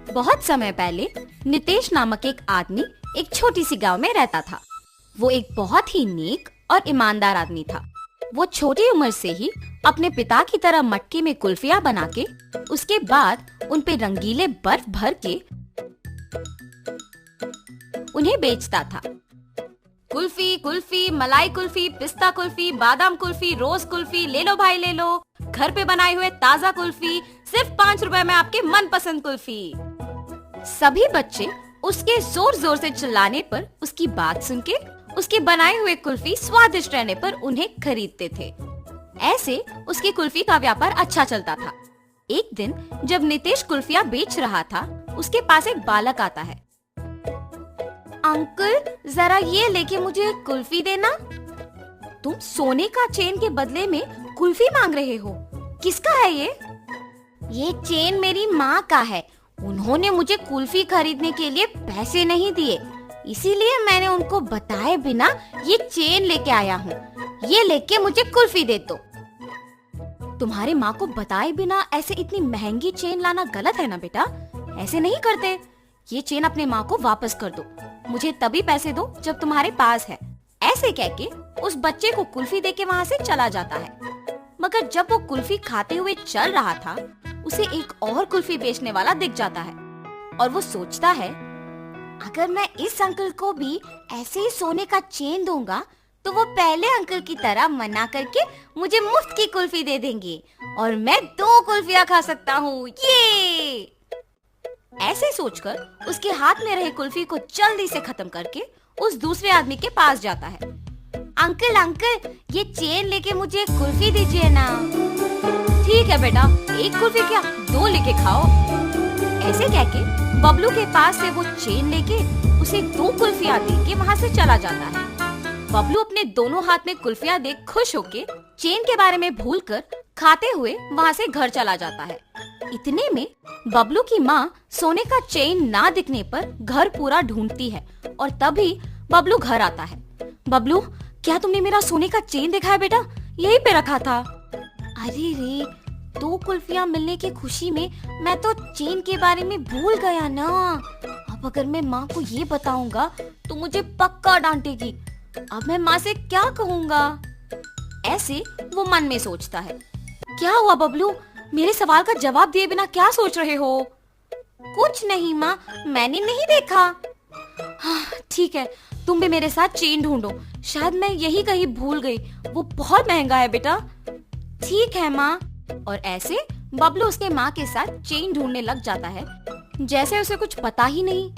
बहुत समय पहले नितेश नामक एक आदमी एक छोटी सी गांव में रहता था। वो एक बहुत ही नेक और ईमानदार आदमी था। वो छोटी उम्र से ही अपने पिता की तरह मटके में कुल्फियां बना के उसके बाद उन पे रंगीले बर्फ भर के उन्हें बेचता था। कुल्फी कुल्फी, मलाई कुल्फी, पिस्ता कुल्फी, बादाम कुल्फी, रोज कुल्फी, ले लो भाई ले लो, घर पे बनाए हुए ताजा कुल्फी, सिर्फ 5 रुपए में आपके मनपसंद कुल्फी। सभी बच्चे उसके जोर जोर से चिल्लाने पर उसकी बात सुन के उसके बनाए हुए कुल्फी स्वादिष्ट रहने पर उन्हें खरीदते थे। ऐसे उसकी कुल्फी का व्यापार अच्छा चलता था। एक दिन जब नितेश कुल्फियां बेच रहा था, उसके पास एक बालक आता है। अंकल, जरा ये लेके मुझे कुल्फी देना। तुम सोने का चेन के बदले में कुल्फी मांग रहे हो? किसका है ये? ये चेन मेरी माँ का है। उन्होंने मुझे कुल्फी खरीदने के लिए पैसे नहीं दिए, इसीलिए मैंने उनको बताए बिना ये चेन लेके आया हूँ। ये लेके मुझे कुल्फी दे दो। तुम्हारे माँ को बताए बिना ऐसे इतनी महंगी चेन लाना गलत है ना बेटा, ऐसे नहीं करते। ये चेन अपने माँ को वापस कर दो। मुझे तभी पैसे दो जब तुम्हारे पास है। ऐसे कह के उस बच्चे को कुल्फी देके वहाँ से चला जाता है। मगर जब वो कुल्फी खाते हुए चल रहा था, उसे एक और कुल्फी बेचने वाला दिख जाता है और वो सोचता है, अगर मैं इस अंकल को भी ऐसे ही सोने का चेन दूंगा तो वो पहले अंकल की तरह मना करके मुझे मुफ्त की कुल्फी दे देंगे और मैं 2 कुल्फियां खा सकता हूँ। ये ऐसे सोचकर उसके हाथ में रहे कुल्फी को जल्दी से खत्म करके उस दूसरे आदमी के पास जाता है। अंकल अंकल, ये चेन लेके मुझे एक कुल्फी दीजिए ना। ठीक है बेटा, 1 कुल्फी क्या 2 लेके खाओ। ऐसे कह के बबलू के पास से वो चेन लेके उसे 2 कुल्फियां दे के वहाँ से चला जाता है। बबलू अपने दोनों हाथ में कुल्फियां देख खुश होके चेन के बारे में भूलकर खाते हुए वहाँ से घर चला जाता है। इतने में बबलू की माँ सोने का चेन ना दिखने पर घर पूरा ढूंढती है और तभी बबलू घर आता है। बबलू, क्या तुमने मेरा सोने का चेन देखा है बेटा? यहीं पे रखा था। अरे रे, 2 कुल्फियां मिलने की खुशी में मैं तो चेन के बारे में भूल गया ना। अब अगर मैं माँ को ये बताऊंगा तो मुझे पक्का डांटेगी। अब मैं माँ से क्या कहूँगा? ऐसे वो मन में सोचता है। क्या हुआ बबलू, मेरे सवाल का जवाब दिए बिना क्या सोच रहे हो? कुछ नहीं माँ, मैंने नहीं देखा। हाँ, ठीक है, तुम भी मेरे साथ चेन ढूंढो। शायद मैं यही कहीं भूल गई। वो बहुत महंगा है बेटा। ठीक है माँ। और ऐसे बबलू उसके माँ के साथ चेन ढूंढने लग जाता है, जैसे उसे कुछ पता ही नहीं।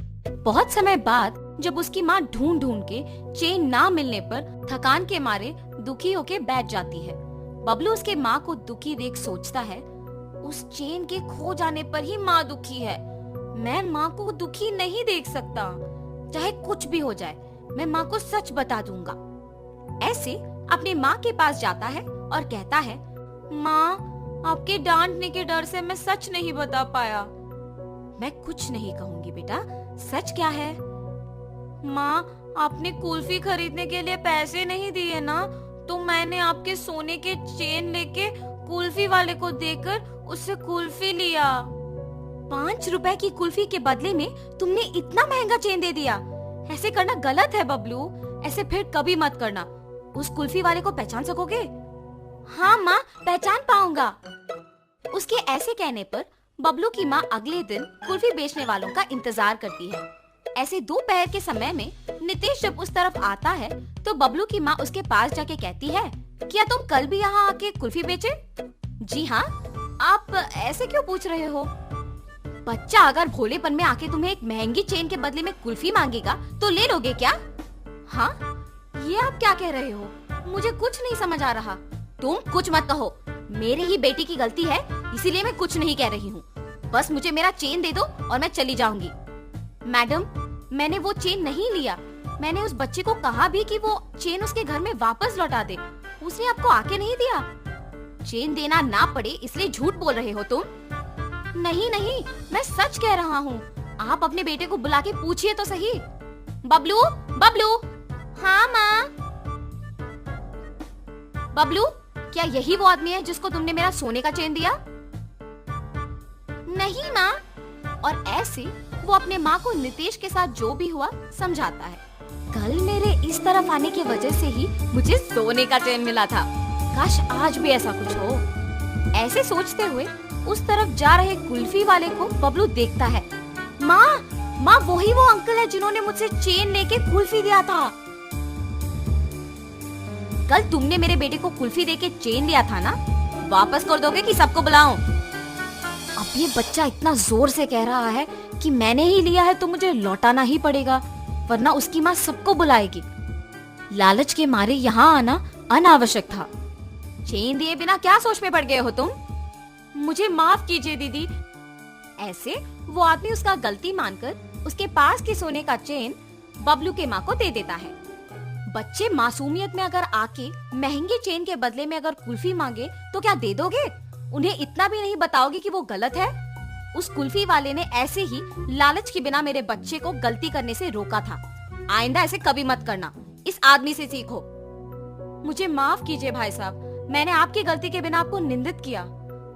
बहुत समय बाद जब उसकी माँ ढूंढ ढूंढ के चेन ना मिलने पर थकान के मारे दुखी होके बैठ जाती है। बबलू उसके माँ को दुखी देख सोचता है, उस चेन के खो जाने पर ही माँ दुखी है। मैं माँ को दुखी नहीं देख सकता। चाहे कुछ भी हो जाए, मैं माँ को सच बता दूंगा। ऐसे अपनी माँ के पास जाता है और कहता है, माँ, आपके डांटने के डर से मैं सच नहीं बता पाया। मैं कुछ नहीं कहूंगी बेटा, सच क्या है? माँ, आपने कुल्फी खरीदने के लिए पैसे नहीं दिए ना, तो मैंने आपके सोने के चेन लेके कुल्फी वाले को देकर उससे कुल्फी लिया। 5 रुपए की कुल्फी के बदले में तुमने इतना महंगा चेन दे दिया। ऐसे करना गलत है बबलू, ऐसे फिर कभी मत करना। उस कुल्फी वाले को पहचान सकोगे? हाँ माँ, पहचान पाऊंगा। उसके ऐसे कहने पर बबलू की माँ अगले दिन कुल्फी बेचने वालों का इंतजार करती है। ऐसे दोपहर के समय में नितेश जब उस तरफ आता है तो बबलू की माँ उसके पास जाके कहती है, क्या तुम कल भी यहाँ आके कुल्फी बेचे? जी हाँ। आप ऐसे क्यों पूछ रहे हो? बच्चा अगर भोलेपन में आके तुम्हें एक महंगी चेन के बदले में कुल्फी मांगेगा तो ले लोगे क्या? हाँ, ये आप क्या कह रहे हो? मुझे कुछ नहीं समझ आ रहा। तुम कुछ मत कहो, मेरी ही बेटी की गलती है, इसीलिए मैं कुछ नहीं कह रही हूँ। बस मुझे मेरा चेन दे दो और मैं चली जाऊंगी। मैडम, मैंने वो चेन नहीं लिया। मैंने उस बच्चे को कहा भी कि वो चेन उसके घर में वापस लौटा दे। उसने आपको आके नहीं दिया। चेन देना ना पड़े इसलिए झूठ बोल रहे हो तुम। नहीं नहीं, मैं सच कह रहा हूँ। आप अपने बेटे को बुला के पूछिए तो सही। बबलू, बबलू। हाँ माँ। बबलू, क्या यही वो आदमी है जिसको तुमने मेरा सोने का चेन दिया? नहीं माँ, और ऐसे वो अपने माँ को नितेश के साथ जो भी हुआ समझाता है। कल मेरे इस तरफ आने की वजह से ही मुझे सोने का चैन मिला था। काश आज भी ऐसा कुछ हो। ऐसे सोचते हुए उस तरफ जा रहे कुल्फी वाले को बबलू देखता है। माँ वही वो अंकल है जिन्होंने मुझसे चेन लेके कुल्फी दिया था। कल तुमने मेरे बेटे को कुल्फी देके चेन दिया था ना, वापस कर दोगे कि सबको बुलाऊं? अब ये बच्चा इतना जोर से कह रहा है कि मैंने ही लिया है तो मुझे लौटाना ही पड़ेगा, वरना उसकी माँ सबको बुलाएगी। लालच के मारे यहाँ आना अनावश्यक था। चेन दिए बिना क्या सोच में पड़ गए हो तुम? मुझे माफ कीजिए दीदी। ऐसे वो आदमी उसका गलती मानकर उसके पास के सोने का चेन बबलू के माँ को दे देता है। बच्चे मासूमियत में अगर आके महंगे चेन के बदले में अगर कुल्फी मांगे तो क्या दे दोगे? उन्हें इतना भी नहीं बताओगे कि वो गलत है? उस कुल्फी वाले ने ऐसे ही लालच के बिना मेरे बच्चे को गलती करने से रोका था। आइंदा ऐसे कभी मत करना, इस आदमी से सीखो। मुझे माफ कीजिए भाई साहब, मैंने आपकी गलती के बिना आपको निंदित किया।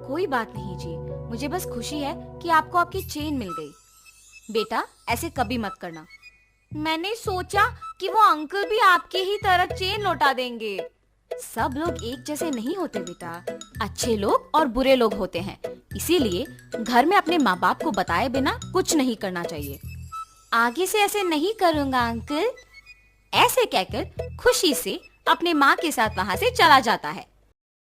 कोई बात नहीं जी, मुझे बस खुशी है कि आपको आपकी चेन मिल गई। बेटा ऐसे कभी मत करना। मैंने सोचा कि वो अंकल भी आपकी ही तरह चेन लौटा देंगे। सब लोग एक जैसे नहीं होते बेटा, अच्छे लोग और बुरे लोग होते हैं। इसीलिए घर में अपने माँ बाप को बताए बिना कुछ नहीं करना चाहिए। आगे से ऐसे नहीं करूँगा अंकल। ऐसे कहकर खुशी से अपने माँ के साथ वहाँ से चला जाता है।